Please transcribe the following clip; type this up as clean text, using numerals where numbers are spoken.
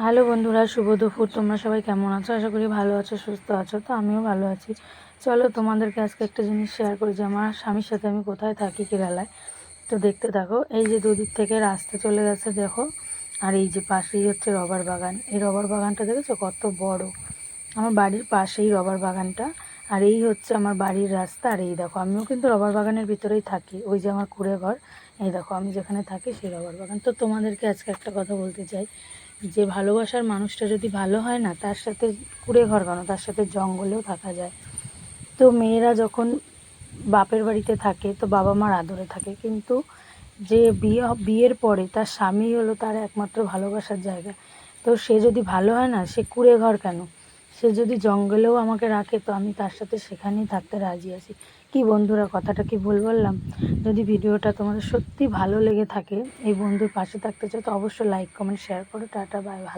Hello বন্ধুরা, শুভ দুপুর। তোমরা সবাই কেমন আছো? আশা করি ভালো আছো, সুস্থ আছো। তো আমিও ভালো আছি। চলো তোমাদেরকে আজকে একটা জিনিস শেয়ার করি যে আমার স্বামীর সাথে আমি কোথায় থাকি, কেরালায়। তো দেখতে থাকো। এই যে দুদিক থেকে রাস্তা চলে গেছে দেখো, আর এই যে পাশেই হচ্ছে রবার বাগান। এই রবার বাগানটা দেখেছো কত বড়? আমার বাড়ির পাশেই রবার বাগানটা। আর এই হচ্ছে আমার বাড়ির রাস্তা। আর এই দেখো, আমিও কিন্তু রবার বাগানের ভিতরেই থাকি। ওই যে আমার কুঁড়ে ঘর। এই দেখো, আমি যেখানে থাকি সেই রবার বাগান। তো তোমাদেরকে আজকে একটা কথা বলতে চাই যে ভালোবাসার মানুষটা যদি ভালো হয় না, তার সাথে কুঁড়ে ঘর কেন, তার সাথে জঙ্গলেও থাকা যায়। তো মেয়েরা যখন বাপের বাড়িতে থাকে তো বাবা মার আদরে থাকে, কিন্তু যে বিয়ের পরে তার স্বামী হলো তার একমাত্র ভালোবাসার জায়গা। তো সে যদি ভালো হয় না, সে কুঁড়ে ঘর কেন, সে যদি জঙ্গলেও আমাকে রাখে তো আমি তার সাথে সেখানেই থাকতে রাজি আছি। কি বন্ধুরা, কথাটা কি ভুল বললাম? যদি ভিডিওটা তোমাদের সত্যি ভালো লেগে থাকে, এই বন্ধুর পাশে থাকতে চাও, তো অবশ্যই লাইক কমেন্ট শেয়ার করো। Tata, by.